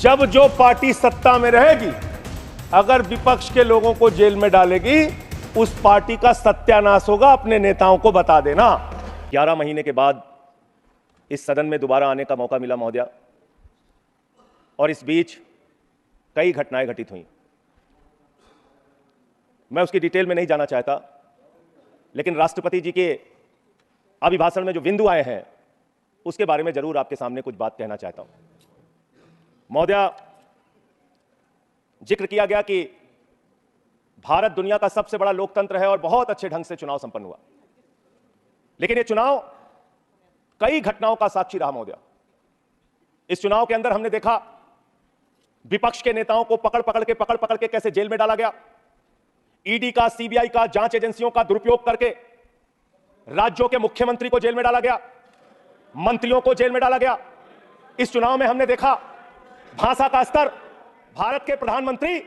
जब जो पार्टी सत्ता में रहेगी अगर विपक्ष के लोगों को जेल में डालेगी उस पार्टी का सत्यानाश होगा। अपने नेताओं को बता देना। 11 महीने के बाद इस सदन में दोबारा आने का मौका मिला महोदया, और इस बीच कई घटनाएं घटित हुई। मैं उसकी डिटेल में नहीं जाना चाहता, लेकिन राष्ट्रपति जी के अभिभाषण में जो बिंदु आए हैं उसके बारे में जरूर आपके सामने कुछ बात कहना चाहता हूं। महोदया, जिक्र किया गया कि भारत दुनिया का सबसे बड़ा लोकतंत्र है और बहुत अच्छे ढंग से चुनाव संपन्न हुआ, लेकिन यह चुनाव कई घटनाओं का साक्षी रहा महोदया। इस चुनाव के अंदर हमने देखा विपक्ष के नेताओं को पकड़ पकड़ के कैसे जेल में डाला गया। ईडी का, सीबीआई का, जांच एजेंसियों का दुरुपयोग करके राज्यों के मुख्यमंत्री को जेल में डाला गया, मंत्रियों को जेल में डाला गया। इस चुनाव में हमने देखा भाषा का स्तर। भारत के प्रधानमंत्री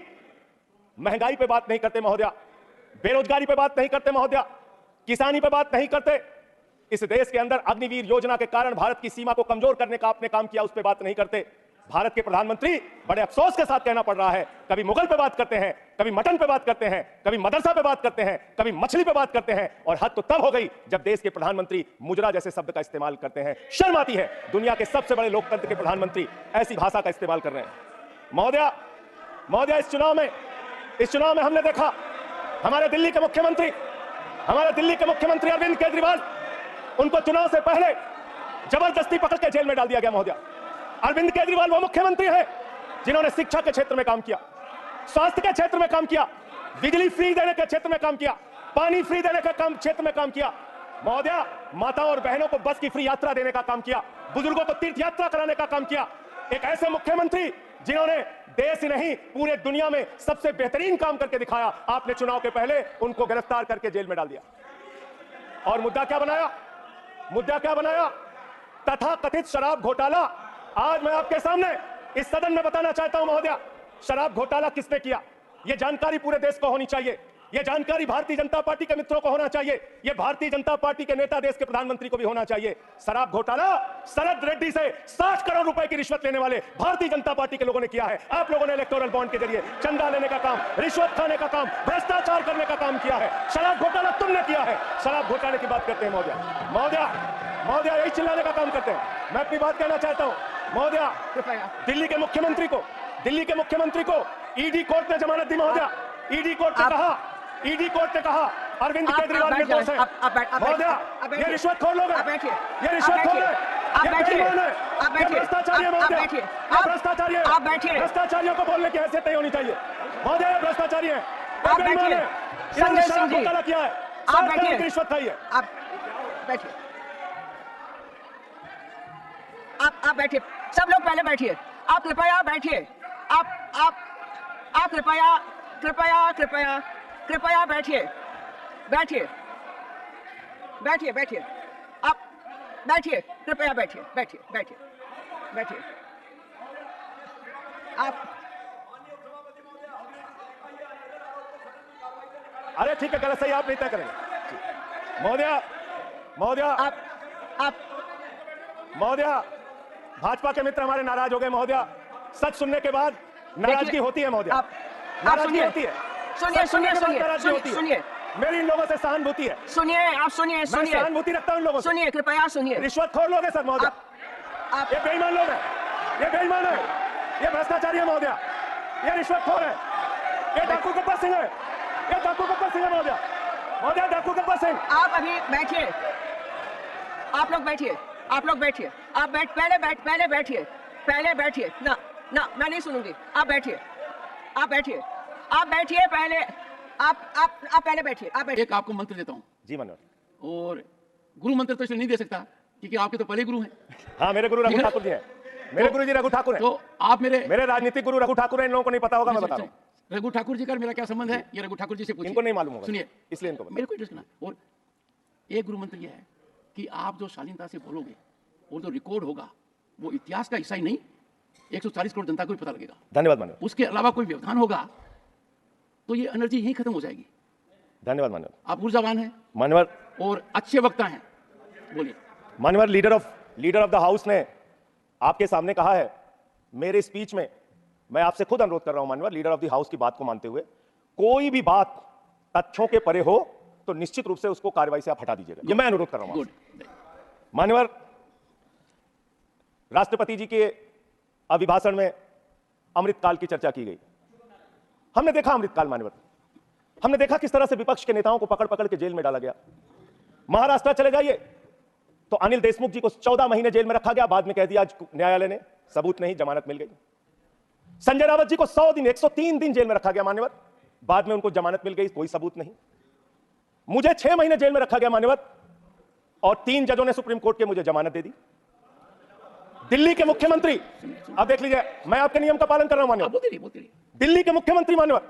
महंगाई पे बात नहीं करते महोदया, बेरोजगारी पे बात नहीं करते महोदया, किसानी पे बात नहीं करते। इस देश के अंदर अग्निवीर योजना के कारण भारत की सीमा को कमजोर करने का आपने काम किया, उस पे बात नहीं करते। भारत के प्रधानमंत्री बड़े अफसोस के साथ कहना पड़ रहा है, कभी मुगल पे बात करते हैं, कभी मटन पे बात करते हैं, कभी मदरसा पे बात करते हैं, कभी मछली पे बात करते हैं, और हद तो तब हो गई जब देश के प्रधानमंत्री मुजरा जैसे शब्द का इस्तेमाल करते हैं। शर्म आती है। दुनिया के सबसे बड़े लोकतंत्र के प्रधानमंत्री ऐसी भाषा का इस्तेमाल कर रहे हैं। महोदया, इस चुनाव में हमने देखा हमारे दिल्ली के मुख्यमंत्री अरविंद केजरीवाल, उनको चुनाव से पहले जबरदस्ती पकड़ के जेल में डाल दिया गया महोदया। अरविंद केजरीवाल वो मुख्यमंत्री हैं जिन्होंने शिक्षा के क्षेत्र में काम किया, स्वास्थ्य के क्षेत्र में काम किया, बिजली फ्री देने के क्षेत्र में काम किया, पानी फ्री देने के क्षेत्र में काम किया महोदया। माताओं और बहनों को बस की फ्री यात्रा देने का काम किया, बुजुर्गों को तीर्थ यात्रा कराने का काम किया। एक ऐसे मुख्यमंत्री जिन्होंने देश ही नहीं पूरे दुनिया में सबसे बेहतरीन काम करके दिखाया, आपने चुनाव के पहले उनको गिरफ्तार करके जेल में डाल दिया। और मुद्दा क्या बनाया? तथाकथित शराब घोटाला। आज मैं आपके सामने इस सदन में बताना चाहता हूं महोदया, शराब घोटाला किसने किया, यह जानकारी पूरे देश को होनी चाहिए। यह जानकारी भारतीय जनता पार्टी के मित्रों को होना चाहिए। यह भारतीय जनता पार्टी के नेता, देश के प्रधानमंत्री को भी होना चाहिए। शराब घोटाला शरद रेड्डी से 60 करोड़ रुपए की रिश्वत लेने वाले भारतीय जनता पार्टी के लोगों ने किया है। आप लोगों ने इलेक्टोरल बॉन्ड के जरिए चंदा लेने का काम, रिश्वत खाने का काम, भ्रष्टाचार करने का काम किया है। शराब घोटाला तुमने किया है। शराब घोटाले की बात करते हैं महोदया, यही चिल्लाने का काम करते हैं। मैं अपनी बात कहना चाहता हूं महोदया, दिल्ली के मुख्यमंत्री को ईडी कोर्ट ने जमानत दी महोदया। ईडी कोर्ट ने कहा अरविंद केजरीवाल निर्दोष है। महोदया, ये रिश्वतखोर लोग हैं, ये रिश्वतखोर है, ये बेईमान है, ये भ्रष्टाचारी है महोदया, ये भ्रष्टाचारी है। भ्रष्टाचारियों को बोलने की हैसियत नहीं होनी चाहिए महोदया। ये भ्रष्टाचारी है, ये बेईमान है, इन्होंने शराब घोटाला किया है, 60 करोड़ की रिश्वत खाई है। आप बैठिए, सब लोग पहले बैठिए। आप कृपया बैठिए। आप कृपया बैठिए। आप बैठिए, कृपया बैठिए। आप अरे ठीक है, गलत सही आप नहीं तय करेंगे महोदया। भाजपा के मित्र हमारे नाराज हो गए महोदया। सच सुनने के बाद नाराजगी होती है महोदया, नाराजगी होती है। सुनिए, मेरी इन लोगों से सहानुभूति है। आप सुनिए। मैं सहानुभूति रखता हूं इन लोगों से। सुनिए, कृपया सुनिए। रिश्वतखोर लोग हैं सर महोदया, ये बेईमान लोग हैं, ये बेईमान है, ये भ्रष्टाचारी है महोदया, ये रिश्वतखोर है, ये डाकू गब्बर सिंह है, महोदया डाकू गब्बर सिंह। आप अभी बैठिए, आप लोग बैठिए। पहले बैठिए। ना मैं नहीं सुनूंगी। आप बैठिए पहले। आप पहले बैठिए। एक आपको मंत्र देता हूँ जी मनोहर, और गुरु मंत्र तो इसलिए नहीं दे सकता क्योंकि आपके तो पहले गुरु हैं। हाँ, मेरे गुरु रघु ठाकुर जी हैं। मेरे गुरु जी रघु ठाकुर हैं। तो आप मेरे राजनीतिक गुरु रघु ठाकुर हैं। इन लोगों को नहीं पता होगा, मैं बता रहा हूं। रघु ठाकुर जी का मेरा क्या संबंध है, ये रघु ठाकुर जी से पूछिए। इनको नहीं मालूम होगा, सुनिए, इसलिए इनको मेरे को इंटरेस्ट ना। और एक गुरु मंत्र यह है कि आप जो शालीनता से बोलोगे और जो रिकॉर्ड होगा वो इतिहास का हिस्सा ही नहीं, 140 करोड़ जनता को भी पता लगेगा। धन्यवाद मनोहर। उसके अलावा कोई व्यवधान होगा तो ये एनर्जी यहीं खत्म हो जाएगी। धन्यवाद मनोहर। आप ऊर्जावान हैं मनोहर और अच्छे वक्ता हैं। बोलिए। मनोहर, लीडर ऑफ द हाउस ने आपके सामने कहा है मेरे स्पीच में मैं आपसे खुद अनुरोध कर रहा हूं मान्यवर, लीडर ऑफ द हाउस की बात को मानते हुए, कोई भी बात तथ्यों के परे हो तो निश्चित रूप से उसको कार्रवाई से आप हटा दीजिएगा। ये मैं अनुरोध कर रहा हूं गुड। मान्यवर। राष्ट्रपति जी के अभिभाषण में अमृतकाल की चर्चा की गई। हमने देखा अमृतकाल मान्यवर, हमने देखा किस तरह से विपक्ष के नेताओं को पकड़ पकड़ के जेल में डाला गया। महाराष्ट्र चले जाइए तो अनिल देशमुख जी को 14 महीने जेल में रखा गया, बाद में कह दिया आज न्यायालय ने सबूत नहीं, जमानत मिल गई। संजय रावत जी को 100 दिन 103 दिन जेल में रखा गया मान्यवर, बाद में उनको जमानत मिल गई, कोई सबूत नहीं। मुझे 6 महीने जेल में रखा गया मान्यवर, और 3 जजों ने सुप्रीम कोर्ट के मुझे जमानत दे दी। दिल्ली के मुख्यमंत्री, अब देख लीजिए मैं आपके नियम का पालन कर रहा हूं मान्यवर, बोलते रहिए। दिल्ली के मुख्यमंत्री मान्यवर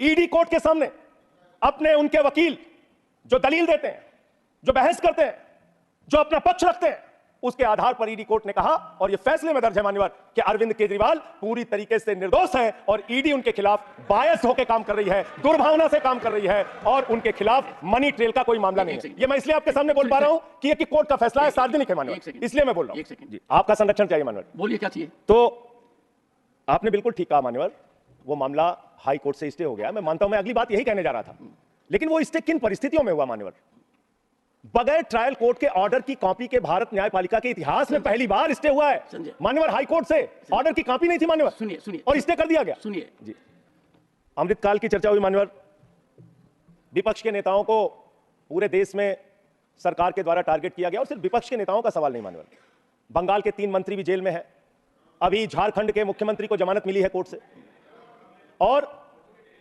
ईडी कोर्ट के सामने अपने उनके वकील जो दलील देते हैं, जो बहस करते हैं, जो अपना पक्ष रखते हैं, उसके आधार पर ईडी कोर्ट ने कहा, और यह फैसले में दर्ज है मान्यवर, कि अरविंद केजरीवाल पूरी तरीके से निर्दोष है और ईडी उनके खिलाफ बायस होकर काम कर रही है, दुर्भावना से काम कर रही है, और उनके खिलाफ मनी ट्रेल का कोई मामला नहीं है। यह मैं इसलिए आपके सामने बोल पा रहा हूं कि यह कोर्ट का फैसला है, सार्वजनिक है मान्यवर, इसलिए मैं बोल रहा हूं। जी, आपका संरक्षण चाहिए मान्यवर। बोलिए क्या चाहिए। तो आपने बिल्कुल ठीक कहा मान्यवर, वो मामला हाई कोर्ट से स्टे हो गया। मैं मानता हूं, मैं अगली बात यही कहने जा रहा था, लेकिन वो स्टे किन परिस्थितियों में हुआ मान्यवर? बगैर ट्रायल कोर्ट के ऑर्डर की कॉपी के भारत न्यायपालिका के इतिहास में पहली बार स्टे हुआ है मान्यवर। हाई कोर्ट से ऑर्डर की कॉपी नहीं थी मान्यवर, सुनिए और स्टे कर दिया गया। सुनिए जी, अमृतकाल की चर्चा हुई मान्यवर। विपक्ष के नेताओं को पूरे देश में सरकार के द्वारा टारगेट किया गया, और सिर्फ विपक्ष के नेताओं का सवाल नहीं मान्यवर, बंगाल के 3 मंत्री भी जेल में है, अभी झारखंड के मुख्यमंत्री को जमानत मिली है कोर्ट से, और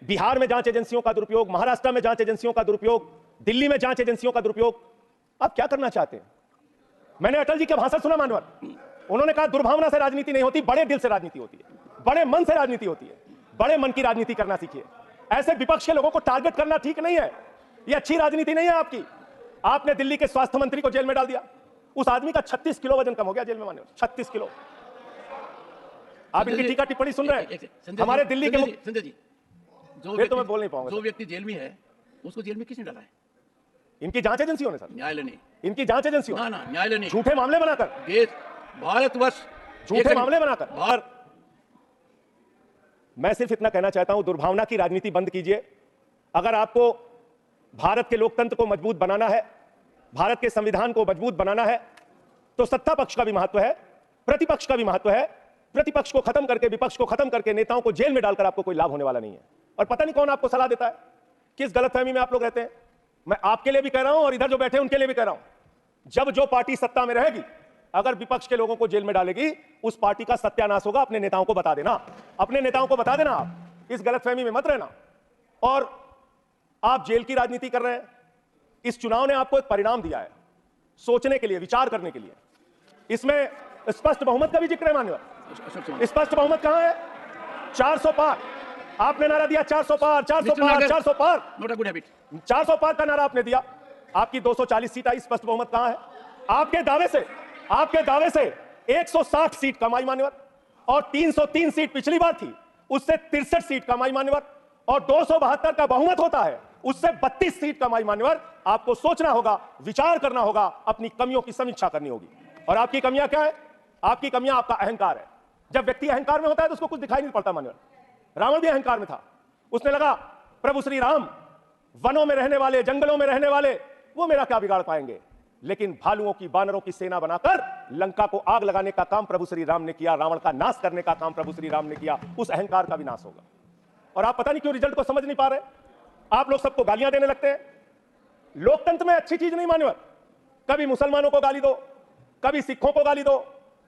बिहार में जांच एजेंसियों का दुरुपयोग, महाराष्ट्र में जांच एजेंसियों का दुरुपयोग, दिल्ली में जांच एजेंसियों का दुरुपयोग। आप क्या करना चाहते हैं? मैंने अटल जी का भाषण सुना मानवर, उन्होंने कहा दुर्भावना से राजनीति नहीं होती, बड़े दिल से राजनीति होती है, बड़े मन से राजनीति होती है, बड़े मन की राजनीति करना सीखिए। ऐसे विपक्ष के लोगों को टारगेट करना ठीक नहीं है, ये अच्छी राजनीति नहीं है आपकी। आपने दिल्ली के स्वास्थ्य मंत्री को जेल में डाल दिया, उस आदमी का 36 किलो वजन कम हो गया जेल में मानवर, 36 किलो। आप इनकी टीका टिप्पणी सुन रहे हैं हमारे दिल्ली के संजय जी, तो मैं बोल नहीं पाऊंगा। जो व्यक्ति जेल में है उसको जेल में किसने डाला है? इनकी जांच एजेंसियों ने सर, न्यायालय ने। इनकी जांच एजेंसियों, ना न्यायालय ने, झूठे मामले बनाकर, देश भारतवर्ष झूठे मामले बनाकर। और मैं सिर्फ इतना कहना चाहता हूं, दुर्भावना की राजनीति बंद कीजिए। अगर आपको भारत के लोकतंत्र को मजबूत बनाना है, भारत के संविधान को मजबूत बनाना है, तो सत्ता पक्ष का भी महत्व है, प्रतिपक्ष का भी महत्व है। प्रतिपक्ष को खत्म करके, विपक्ष को खत्म करके नेताओं को जेल में डालकर आपको कोई लाभ होने वाला नहीं है। और पता नहीं कौन आपको सलाह देता है, किस गलतफहमी में आप लोग रहते हैं। मैं आपके लिए भी कह रहा हूं और इधर जो बैठे उनके लिए भी कह रहा हूं, जब जो पार्टी सत्ता में रहेगी, अगर विपक्ष के लोगों को जेल में डालेगी, उस पार्टी का सत्यानाश होगा। अपने नेताओं को बता देना, अपने नेताओं को बता देना, आप इस गलतफहमी में मत रहना। और आप जेल की राजनीति कर रहे हैं। इस चुनाव ने आपको एक परिणाम दिया है, सोचने के लिए, विचार करने के लिए। इसमें स्पष्ट बहुमत का भी जिक्र है मान्यवर। स्पष्ट बहुमत कहां है? 400 पार। आपने नारा दिया 400 पार, 400 पार, 400 पार, नॉट अ गुड हैबिट। 400 पार का नारा आपने दिया। आपकी 240 सीट आई, स्पष्ट बहुमत कहां है? आपके दावे से 160 सीट कम आई मान्यवर, और 303 सीट पिछली बार थी, उससे 63 सीट कम आई मान्यवर, और 272 का बहुमत होता है, उससे 32 सीट कम आई मान्यवर। आपको सोचना होगा, विचार करना होगा, अपनी कमियों की समीक्षा करनी होगी। और आपकी कमियां क्या है? आपकी कमियां आपका अहंकार है। जब व्यक्ति अहंकार में होता है तो उसको कुछ दिखाई नहीं पड़ता मान्यवर। रावण भी अहंकार में था, उसने लगा प्रभु श्री राम वनों में रहने वाले, जंगलों में रहने वाले, वो मेरा क्या बिगाड़ पाएंगे। लेकिन भालुओं की, बानरों की सेना बनाकर लंका को आग लगाने का काम प्रभु श्री राम ने किया, रावण का नाश करने का काम प्रभु श्री राम ने किया। उस अहंकार का भी नाश होगा। और आप पता नहीं क्यों रिजल्ट को समझ नहीं पा रहे। आप लोग सबको गालियां देने लगते हैं। लोकतंत्र में अच्छी चीज नहीं मान्यवर। कभी मुसलमानों को गाली दो, कभी सिखों को गाली दो,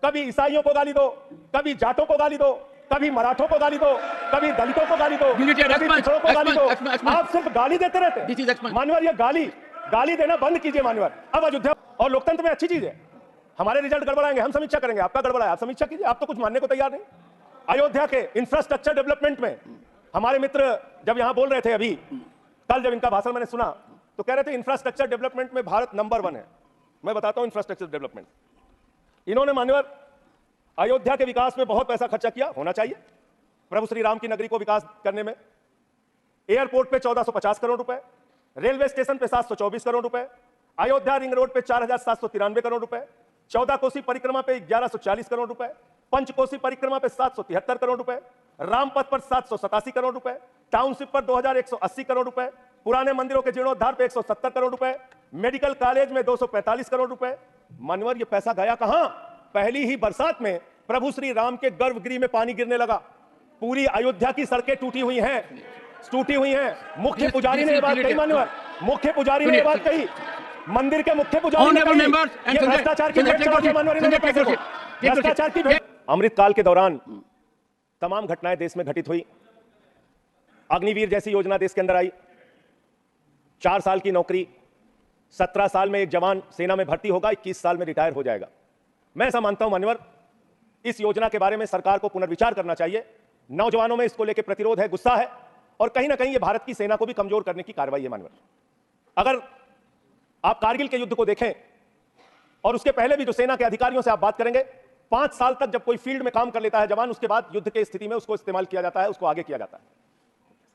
कभी ईसाइयों को गाली दो, कभी जाटों को गाली दो, कभी मराठों को गाली दो, कभी दलितों को गाली दो, कभी पिछड़ों को गाली दो। आप सिर्फ गाली देते रहते हैं मान्यवर। ये गाली देना बंद कीजिए मान्यवर। अब अयोध्या और लोकतंत्र में अच्छी चीज है। हमारे रिजल्ट गड़बड़ाएंगे, हम समीक्षा करेंगे, आपका गड़बड़ा है, आप समीक्षा कीजिए। आप तो कुछ मानने को तैयार नहीं। अयोध्या के इंफ्रास्ट्रक्चर डेवलपमेंट में हमारे मित्र जब यहां बोल रहे थे, अभी कल जब इनका भाषण मैंने सुना तो कह रहे थे इंफ्रास्ट्रक्चर डेवलपमेंट में भारत नंबर 1 है। मैं बताता हूं इंफ्रास्ट्रक्चर डेवलपमेंट। इन्होंने मान्यवर अयोध्या के विकास में बहुत पैसा खर्चा किया, होना चाहिए, प्रभु श्री राम की नगरी को विकास करने में। एयरपोर्ट पे 1450 करोड़ रुपए, रेलवे स्टेशन पे 724 करोड़ रुपए, अयोध्या रिंग रोड पे 4793 करोड़ रुपए, 14 कोसी परिक्रमा पे 1140 करोड़ रुपए, पंचकोसी परिक्रमा पे 773 करोड़ रुपए, रामपथ पर 787 करोड़ रुपए, टाउनशिप पर 2180 करोड़ रुपए, पुराने मंदिरों के जीर्णोद्धार पे 170 करोड़ रुपए, मेडिकल कॉलेज में 245 करोड़ रुपए। मान्यवर, ये पैसा गया कहां? पहली ही बरसात में प्रभु श्री राम के गर्भगृह में पानी गिरने लगा। पूरी अयोध्या की सड़कें टूटी हुई हैं। मुख्य पुजारी ने यह बात कही मान्यवर, मुख्य पुजारी ने यह बात कही, मंदिर के मुख्य पुजारी ने कही, ये भ्रष्टाचार की भेंट चढ़ा दिया मान्यवर इन्होंने पैसे को, भ्रष्टाचार की भेंट। अमृतकाल के दौरान तमाम घटनाएं देश में घटित हुई। अग्निवीर जैसी योजना देश के अंदर आई। 4 साल की नौकरी, 17 साल में एक जवान सेना में भर्ती होगा, 21 साल में रिटायर हो जाएगा। मैं ऐसा मानता हूं मान्यवर, इस योजना के बारे में सरकार को पुनर्विचार करना चाहिए। नौजवानों में इसको लेकर प्रतिरोध है, गुस्सा है, और कहीं ना कहीं ये भारत की सेना को भी कमजोर करने की कार्रवाई है मान्यवर। अगर आप कारगिल के युद्ध को देखें और उसके पहले भी जो सेना के अधिकारियों से आप बात करेंगे, 5 साल तक जब कोई फील्ड में काम कर लेता है जवान, उसके बाद युद्ध की स्थिति में उसको इस्तेमाल किया जाता है, उसको आगे किया जाता है।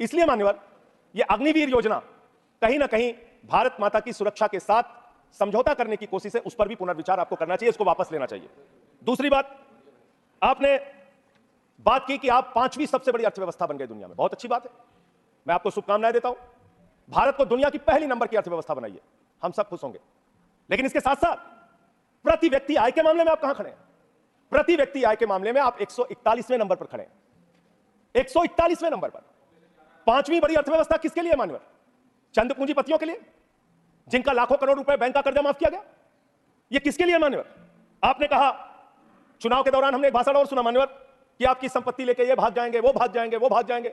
इसलिए मान्यवर, यह अग्निवीर योजना कहीं ना कहीं भारत माता की सुरक्षा के साथ समझौता करने की कोशिश है, उस पर भी पुनर्विचार आपको करना चाहिए, इसको वापस लेना चाहिए। दूसरी बात, आपने बात की कि आप 5वीं सबसे बड़ी अर्थव्यवस्था बन गए दुनिया में। बहुत अच्छी बात है, मैं आपको शुभकामनाएं देता हूं। भारत को दुनिया की पहली नंबर की अर्थव्यवस्था बनाइए, हम सब खुश होंगे। लेकिन इसके साथ साथ प्रति व्यक्ति आय के मामले में आप कहां खड़े हैं? प्रति व्यक्ति आय के मामले में आप 141वें नंबर पर खड़े हैं, 141वें नंबर पर। 5वीं बड़ी अर्थव्यवस्था किसके लिए मान्यवर? चंद पूंजीपतियों के लिए, जिनका लाखों करोड़ रुपए बैंक का कर्जा माफ किया गया। यह किसके लिए मान्यवर? आपने कहा, चुनाव के दौरान हमने एक भाषण और सुना मान्यवर, कि आपकी संपत्ति लेके ये भाग जाएंगे, वो भाग जाएंगे, वो भाग जाएंगे।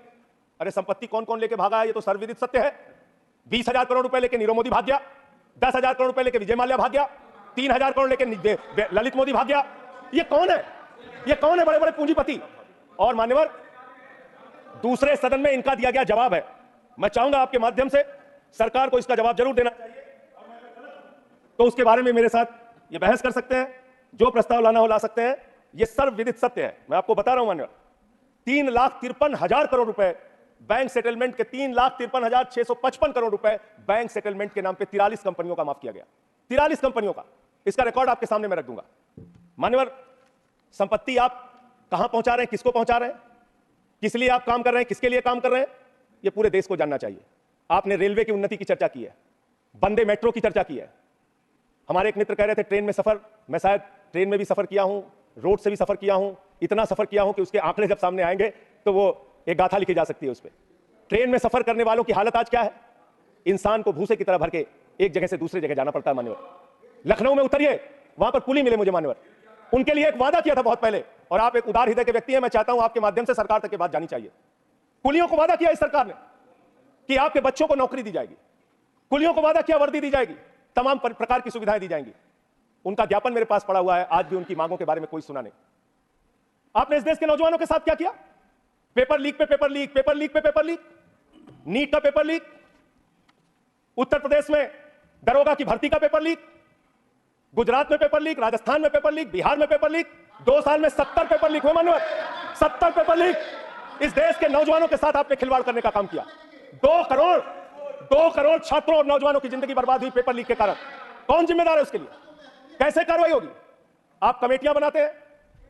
अरे संपत्ति कौन कौन लेके भागा है, ये तो सर्वविदित सत्य है। 20,000 करोड़ रुपए लेके नीरव मोदी भाग गया, 10,000 करोड़ रुपए लेके विजय माल्या भाग गया, 3,000 करोड़ लेके ललित मोदी भाग गया। ये कौन है? ये कौन है बड़े बड़े पूंजीपति? और मान्यवर, दूसरे सदन में इनका दिया गया जवाब है। मैं चाहूंगा आपके माध्यम से सरकार को इसका जवाब जरूर देना चाहिए, तो उसके बारे में मेरे साथ ये बहस कर सकते हैं, जो प्रस्ताव लाना हो ला सकते हैं। ये सर्वविदित सत्य है, मैं आपको बता रहा हूं मान्यवर। 3,53,000 करोड़ रुपए बैंक सेटलमेंट के, 3,53,655 करोड़ रुपए बैंक सेटलमेंट के नाम पे 43 कंपनियों का माफ किया गया। 43 कंपनियों का, इसका रिकॉर्ड आपके सामने मैं रख दूंगा। मान्यवर, संपत्ति आप कहां पहुंचा रहे हैं, किसको पहुंचा रहे हैं, किस लिए आप काम कर रहे हैं, किसके लिए काम कर रहे हैं, यह पूरे देश को जानना चाहिए। आपने रेलवे की उन्नति की चर्चा की है, वंदे मेट्रो की चर्चा की है। हमारे एक मित्र कह रहे थे ट्रेन में सफर, मैं शायद ट्रेन में भी सफर किया हूं, रोड से भी सफर किया हूं, इतना सफर किया हूं कि उसके आंकड़े जब सामने आएंगे तो वो एक गाथा लिखी जा सकती है उस पर। ट्रेन में सफर करने वालों की हालत आज क्या है? इंसान को भूसे की तरह भर के एक जगह से दूसरी जगह जाना पड़ता है मान्यवर। लखनऊ में उतरिए, वहां पर कुली मिले मुझे मान्यवर, उनके लिए एक वादा किया था बहुत पहले, और आप एक उदार हृदय के व्यक्ति हैं, मैं चाहता हूं आपके माध्यम से सरकार तक की बात जानी चाहिए। कुलियों को वादा किया इस सरकार ने कि आपके बच्चों को नौकरी दी जाएगी, कुलियों को वादा किया वर्दी दी जाएगी, तमाम प्रकार की सुविधाएं दी जाएंगी। उनका ज्ञापन मेरे पास पड़ा हुआ है, आज भी उनकी मांगों के बारे में कोई सुना नहीं। आपने इस देश के नौजवानों के साथ क्या किया? पेपर लीक पे पेपर लीक, पेपर लीक पे पेपर लीक, नीट का पेपर लीक, उत्तर प्रदेश में दरोगा की भर्ती का पेपर लीक, गुजरात में पेपर लीक, राजस्थान में पेपर लीक, बिहार में पेपर लीक। 2 साल में 70 पेपर लीक हुए मान्यवर, 70 पेपर लीक। इस देश के नौजवानों के साथ आपने खिलवाड़ करने का काम किया। 2 करोड़ छात्रों और नौजवानों की जिंदगी बर्बाद हुई पेपर लीक के कारण। कौन जिम्मेदार है उसके लिए? कैसे कार्रवाई होगी? आप कमेटियां बनाते हैं,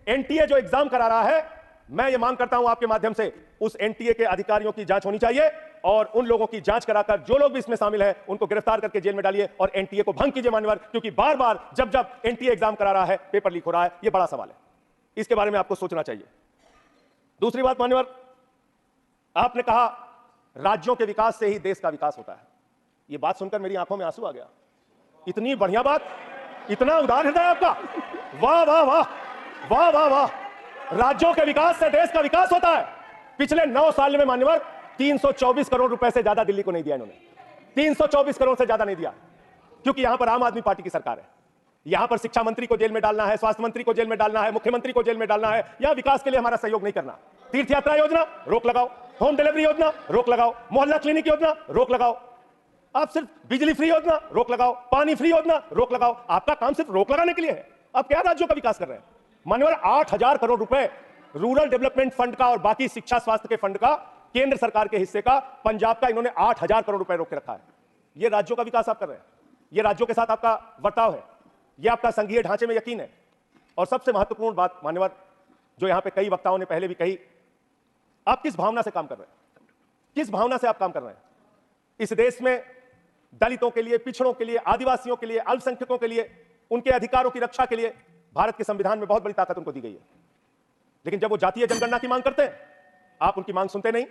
एनटीए जो एग्जाम करा रहा है, मैं ये मांग करता हूं आपके माध्यम से उस एनटीए के अधिकारियों की जांच होनी चाहिए, और उन लोगों की जांच कराकर जो लोग भी इसमें शामिल हैं उनको गिरफ्तार करके जेल में डालिए, और एनटीए को भंग कीजिए मान्यवर, क्योंकि बार बार जब जब एनटीए एग्जाम करा रहा है पेपर लीक हो रहा है। यह बड़ा सवाल है, इसके बारे में आपको सोचना चाहिए। दूसरी बात मान्यवर, आपने कहा राज्यों के विकास से ही देश का विकास होता है। यह बात सुनकर मेरी आंखों में आंसू आ गया। इतनी बढ़िया बात, इतना उदार हृदय आपका, वाह वाह वाह वाह वाह वाह। राज्यों के विकास से देश का विकास होता है। पिछले 9 साल में मान्यवर 324 करोड़ रुपए से ज्यादा दिल्ली को नहीं दिया इन्होंने, 324 करोड़ से ज्यादा नहीं दिया, क्योंकि यहां पर आम आदमी पार्टी की सरकार है। यहां पर शिक्षा मंत्री को जेल में डालना है, स्वास्थ्य मंत्री को जेल में डालना है, मुख्यमंत्री को जेल में डालना है, या विकास के लिए हमारा सहयोग नहीं करना। तीर्थ यात्रा योजना रोक लगाओ, होम डिलीवरी योजना रोक लगाओ, मोहल्ला क्लिनिक योजना रोक लगाओ, आप सिर्फ बिजली फ्री योजना रोक लगाओ, पानी फ्री योजना रोक लगाओ। आपका काम सिर्फ रोक लगाने के लिए है। आप क्या राज्यों का विकास कर रहे हैं मान्यवर? 8,000 करोड़ रुपए रूरल डेवलपमेंट फंड का और बाकी शिक्षा स्वास्थ्य के फंड का, केंद्र सरकार के हिस्से का, पंजाब का, इन्होंने 8,000 करोड़ रुपए रोक के रखा है। यह राज्यों का विकास आप कर रहे हैं, यह राज्यों के साथ आपका बर्ताव है, यह आपका संघीय ढांचे में यकीन है। और सबसे महत्वपूर्ण बात मान्यवर, जो यहां पे कई वक्ताओं ने पहले भी कही, आप किस भावना से काम कर रहे हैं? किस भावना से आप काम कर रहे हैं? इस देश में दलितों के लिए, पिछड़ों के लिए, आदिवासियों के लिए, अल्पसंख्यकों के लिए, उनके अधिकारों की रक्षा के लिए भारत के संविधान में बहुत बड़ी ताकत उनको दी गई है। लेकिन जब वो जातीय जनगणना की मांग करते हैं, आप उनकी मांग सुनते नहीं।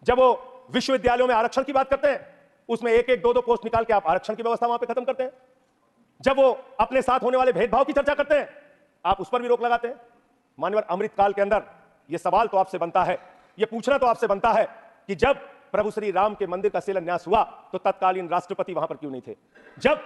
जब वो विश्वविद्यालयों में आरक्षण की बात करते हैं, उसमें एक एक दो दो पोस्ट निकाल के आप आरक्षण की व्यवस्था वहां पे खत्म करते हैं। जब वो अपने साथ होने वाले भेदभाव की चर्चा करते हैं, आप उस पर भी रोक लगाते हैं। मान्यवर, अमृतकाल के अंदर यह सवाल तो आपसे बनता है, यह पूछना तो आपसे बनता है कि जब प्रभु श्री राम के मंदिर का शिलान्यास हुआ तो तत्कालीन राष्ट्रपति वहां पर क्यों नहीं थे? जब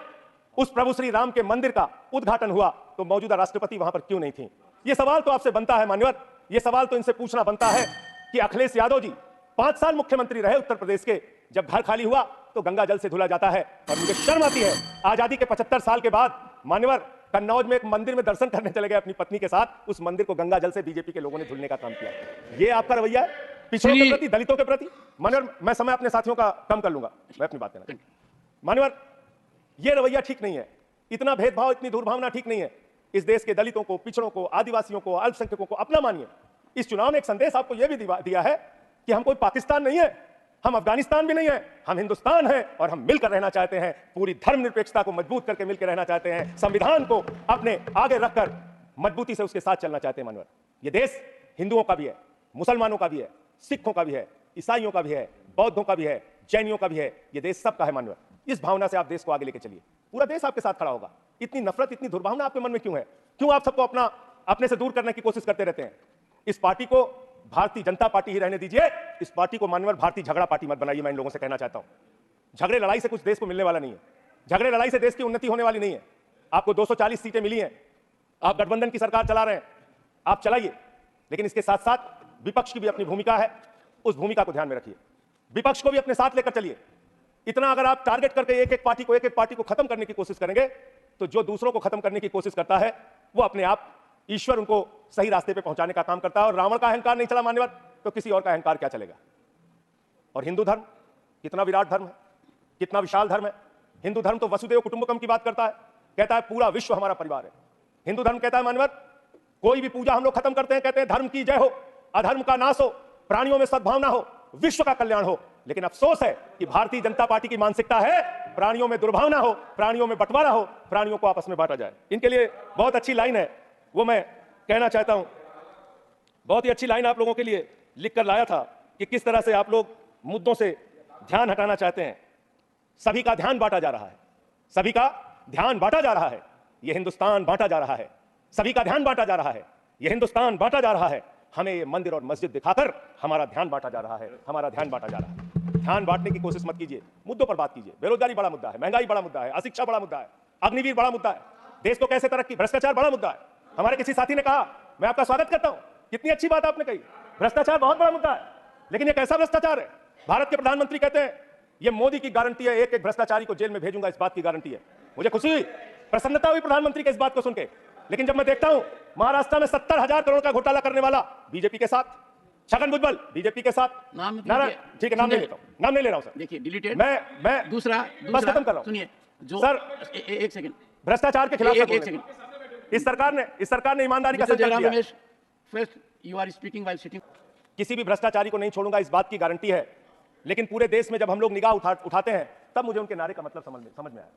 उस प्रभु श्री राम के मंदिर का उद्घाटन हुआ तो मौजूदा राष्ट्रपति वहां पर क्यों नहीं थी? यह सवाल तो आपसे बनता है मान्यवर। यह सवाल तो इनसे पूछना बनता है कि अखिलेश यादव जी 5 साल मुख्यमंत्री रहे उत्तर प्रदेश के, जब घर खाली हुआ तो गंगा जल से धुला जाता है। और मुझे शर्म आती है, आजादी के 75 साल के बाद मान्यवर कन्नौज में एक मंदिर में दर्शन करने चले गए अपनी पत्नी के साथ, उस मंदिर को गंगा जल से बीजेपी के लोगों ने धुलने का काम किया। ये आपका रवैया है पिछड़ों के प्रति, दलितों के प्रति? मान्यवर, मैं समय अपने साथियों का कम कर लूंगा, मैं अपनी बात कहना। मान्यवर, ये रवैया ठीक नहीं है, इतना भेदभाव, इतनी दुर्भावना ठीक नहीं है। इस देश के दलितों को, पिछड़ों को, आदिवासियों को, अल्पसंख्यकों को अपना मानिए। इस चुनाव ने एक संदेश आपको यह भी दिया है कि हम कोई पाकिस्तान नहीं है, हम अफगानिस्तान भी नहीं है, हम हिंदुस्तान हैं और हम मिलकर रहना चाहते हैं। पूरी धर्मनिरपेक्षता को मजबूत करके मिलकर रहना चाहते हैं, संविधान को अपने आगे रखकर मजबूती से उसके साथ चलना चाहते हैं। मानवर, यह देश हिंदुओं का भी है, मुसलमानों का भी है, सिखों का भी है, ईसाइयों का भी है, बौद्धों का भी है, जैनियों का भी है। यह देश सबका है मानवर। इस भावना से आप देश को आगे लेकर चलिए, पूरा देश आपके साथ खड़ा होगा। इतनी नफरत, इतनी दुर्भावना आपके मन में क्यों है? क्यों आप सबको अपने से दूर करने की कोशिश करते रहते हैं? इस पार्टी को भारतीय जनता पार्टी ही रहने दीजिए। इस पार्टी को मानवर भारतीय झगड़ा पार्टी मत बनाइए। मैं इन लोगों से कहना चाहता हूं, झगड़े लड़ाई से कुछ देश को मिलने वाला नहीं है, झगड़े लड़ाई से देश की उन्नति होने वाली नहीं है। आपको 240 सीटें मिली हैं, आप गठबंधन की सरकार चला रहे हैं, आप चलाइए, लेकिन इसके साथ साथ विपक्ष की भी अपनी भूमिका है, उस भूमिका को ध्यान में रखिए, विपक्ष को भी अपने साथ लेकर चलिए। इतना अगर आप टारगेट करके एक एक पार्टी को खत्म करने की कोशिश करेंगे तो जो दूसरों को खत्म करने की कोशिश करता है वो अपने आप ईश्वर उनको सही रास्ते पे पहुंचाने का काम करता है। और रावण का अहंकार नहीं चला मान्यवर तो किसी और का अहंकार क्या चलेगा? और हिंदू धर्म कितना विराट धर्म है, कितना विशाल धर्म है। हिंदू धर्म तो वसुदेव कुटुंबकम की बात करता है, कहता है पूरा विश्व हमारा परिवार है। हिंदू धर्म कहता है मान्यवर, कोई भी पूजा हम लोग खत्म करते हैं, कहते हैं धर्म की जय हो, अधर्म का नाश हो, प्राणियों में सद्भावना हो, विश्व का कल्याण हो। लेकिन अफसोस है कि भारतीय जनता पार्टी की मानसिकता है प्राणियों में दुर्भावना हो, प्राणियों में बंटवारा हो, प्राणियों को आपस में बांटा जाए। इनके लिए बहुत अच्छी लाइन है, वो मैं कहना चाहता हूं। बहुत ही अच्छी लाइन आप लोगों के लिए लिख कर लाया था कि किस तरह से आप लोग मुद्दों से ध्यान हटाना चाहते हैं। सभी का ध्यान बांटा जा रहा है, सभी का ध्यान बांटा जा रहा है, यह हिंदुस्तान बांटा जा रहा है, सभी का ध्यान बांटा जा रहा है, यह हिंदुस्तान बांटा जा रहा है। हमें ये मंदिर और मस्जिद दिखाकर हमारा ध्यान बांटा जा रहा है, हमारा ध्यान बांटा जा रहा है। ध्यान बांटने की कोशिश मत कीजिए, मुद्दों पर बात कीजिए। बेरोजगारी बड़ा मुद्दा है, महंगाई बड़ा मुद्दा है, अशिक्षा बड़ा मुद्दा है, अग्निवीर बड़ा मुद्दा है, देश को कैसे तरक्की, भ्रष्टाचार बड़ा मुद्दा है। हमारे किसी साथी ने कहा, मैं आपका स्वागत करता हूं, कितनी अच्छी बात आपने कही, भ्रष्टाचार बहुत बड़ा मुद्दा है। लेकिन ये कैसा भ्रष्टाचार है? भारत के प्रधानमंत्री कहते हैं ये मोदी की गारंटी है, एक एक भ्रष्टाचारी को जेल में भेजूंगा, इस बात की गारंटी है। मुझे खुशी हुई, प्रसन्नता हुई प्रधानमंत्री के इस बात को सुनकर। लेकिन जब मैं देखता हूं महाराष्ट्र में 70,000 करोड़ का घोटाला करने वाला बीजेपी के साथ, छगन भुजबल बीजेपी के साथ, ठीक है नाम नहीं लेता हूं, नाम नहीं ले रहा हूं सर, देखिए डिलीटेड। मैं दूसरा बस खत्म कर रहा हूं। सुनिए सर, एक सेकंड, भ्रष्टाचार के खिलाफ एक सेकंड। इस सरकार ने ईमानदारी का संकल्प लिया। First you are speaking while sitting. किसी भी भ्रष्टाचारी को नहीं छोड़ूंगा, इस बात की गारंटी है। लेकिन पूरे देश में जब हम लोग निगाह उठाते हैं तब मुझे उनके नारे का मतलब समझ में आया।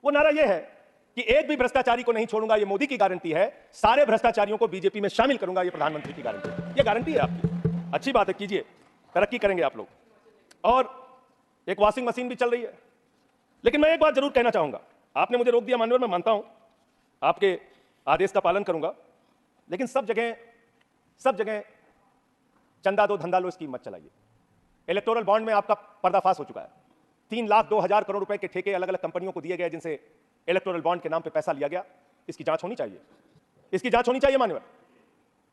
वो नारा यह है कि एक भी भ्रष्टाचारी को नहीं छोड़ूंगा, ये मोदी की गारंटी है, सारे भ्रष्टाचारियों को बीजेपी में शामिल करूंगा, ये प्रधानमंत्री की गारंटी है। ये गारंटी है आपकी, अच्छी बात है, कीजिए, तरक्की करेंगे आप लोग। और एक वॉशिंग मशीन भी चल रही है। लेकिन मैं एक बात जरूर कहना चाहूंगा, आपने मुझे रोक दिया मानवर, मैं मानता हूं आपके आदेश का पालन करूंगा, लेकिन सब जगह चंदा दो धंधा लो स्कीम मत चलाइए। इलेक्टोरल बॉन्ड में आपका पर्दाफाश हो चुका है। 3,02,000 करोड़ रुपए के ठेके अलग अलग कंपनियों को दिए गए, जिनसे इलेक्टोरल बॉन्ड के नाम पे पैसा लिया गया। इसकी जांच होनी चाहिए, इसकी जांच होनी चाहिए मान्यवर।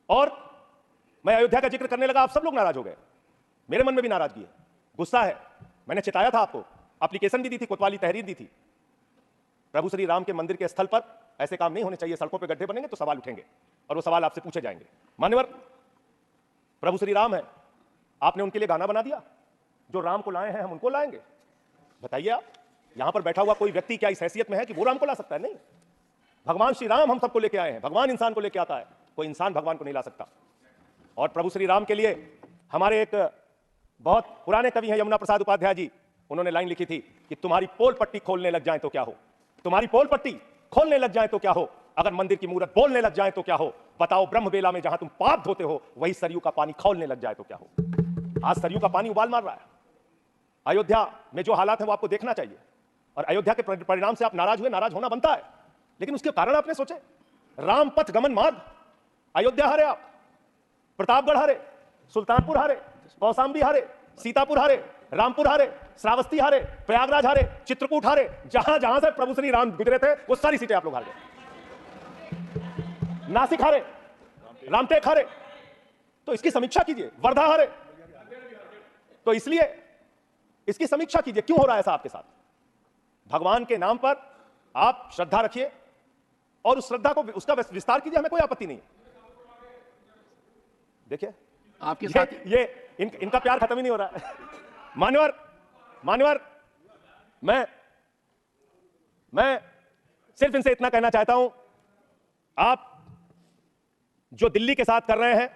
और मैं अयोध्या का जिक्र करने लगा, आप सब लोग नाराज हो गए, मेरे मन में भी नाराजगी है, गुस्सा है। मैंने चिताया था आपको, एप्लीकेशन भी दी थी, कोतवाली तहरीर दी थी। प्रभु श्री राम के मंदिर के स्थल पर ऐसे काम नहीं होने चाहिए। सड़कों पे गड्ढे बनेंगे तो सवाल उठेंगे और वो सवाल आपसे पूछे जाएंगे। मान्यवर, प्रभु श्री राम है, आपने उनके लिए गाना बना दिया, जो राम को लाए हैं हम उनको लाएंगे। बताइए आप, यहां पर बैठा हुआ कोई व्यक्ति क्या इस हैसियत में है कि वो राम को ला सकता है? नहीं, भगवान श्री राम हम सबको लेके आए हैं। भगवान इंसान को लेके आता है, कोई इंसान भगवान को नहीं ला सकता। और प्रभु श्री राम के लिए हमारे एक बहुत पुराने कवि हैं यमुना प्रसाद उपाध्याय जी, उन्होंने लाइन लिखी थी कि तुम्हारी पोल पट्टी खोलने लग जाए तो क्या हो, तुम्हारी पोल पट्टी खोलने लग जाए तो क्या हो, अगर मंदिर की मूरत बोलने लग जाए तो क्या हो, बताओ ब्रह्म बेला में जहां तुम पाप धोते हो वही सरयू का पानी खौलने लग जाए तो क्या हो। आज सरयू का पानी उबाल मार रहा है। अयोध्या में जो हालात है वो आपको देखना चाहिए, और अयोध्या के परिणाम से आप नाराज हुए, नाराज होना बनता है, लेकिन उसके कारण आपने सोचे। राम पथ गमन मार्ग, अयोध्या हारे आप, प्रतापगढ़ हारे, सुल्तानपुर हारे, कौशाम्बी हारे, सीतापुर हारे, रामपुर हारे, श्रावस्ती हारे, प्रयागराज हारे, चित्रकूट हारे, जहां जहां से प्रभु श्री राम गुजरे थे वो सारी सीटें आप लोग हार गए। नासिक हारे, रामटेक हारे, तो इसकी समीक्षा कीजिए। वर्धा हारे, तो इसलिए इसकी समीक्षा कीजिए, क्यों हो रहा है ऐसा आपके साथ। भगवान के नाम पर आप श्रद्धा रखिए और उस श्रद्धा को उसका विस्तार कीजिए, हमें कोई आपत्ति नहीं है। देखिए आपके साथ इनका प्यार खत्म ही नहीं हो रहा है। मान्यवर, मैं सिर्फ इनसे इतना कहना चाहता हूं, आप जो दिल्ली के साथ कर रहे हैं,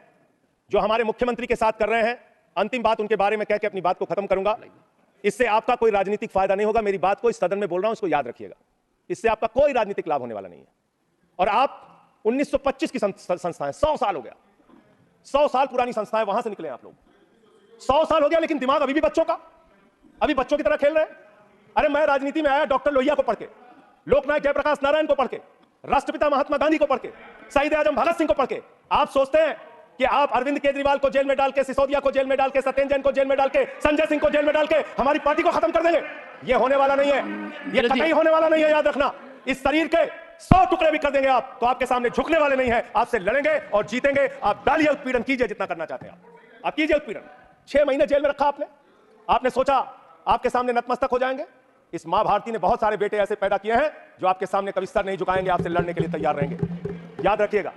जो हमारे मुख्यमंत्री के साथ कर रहे हैं, अंतिम बात उनके बारे में कह के अपनी बात को खत्म करूंगा। इससे आपका कोई राजनीतिक फायदा नहीं होगा। मेरी बात को इस सदन में बोल रहा हूं, इसको याद रखिएगा। इससे आपका कोई राजनीतिक लाभ होने वाला नहीं है। और आप 1925 की संस्थाएं, 100 साल हो गया, 100 साल पुरानी संस्थाएं, वहां से निकले आप लोग। 100 साल हो गया, लेकिन दिमाग अभी भी बच्चों का, अभी बच्चों की तरह खेल रहे हैं। अरे मैं राजनीति में आया डॉक्टर लोहिया को पढ़ के, लोकनायक जयप्रकाश नारायण को पढ़ के, राष्ट्रपिता महात्मा गांधी को पढ़ के, शहीद आजम भगत सिंह को पढ़ के। आप सोचते हैं कि आप अरविंद केजरीवाल को जेल में डाल के, सिसोदिया को जेल में डाल के, सत्येंद्र जैन को जेल में डाल के, संजय सिंह को जेल में डाल के हमारी पार्टी को खत्म कर देंगे? ये होने वाला नहीं है, ये कतई होने वाला नहीं है, याद रखना। इस शरीर के 100 टुकड़े भी कर देंगे आप, तो आपके सामने झुकने वाले नहीं है, आपसे लड़ेंगे और जीतेंगे। आप डालिए, उत्पीड़न कीजिए जितना करना चाहते हैं आप कीजिए उत्पीड़न। 6 महीने जेल में रखा आपने सोचा आपके सामने नतमस्तक हो जाएंगे? इस मां भारती ने बहुत सारे बेटे ऐसे पैदा किए हैं जो आपके सामने कभी सर नहीं झुकाएंगे, आपसे लड़ने के लिए तैयार रहेंगे। याद रखिएगा।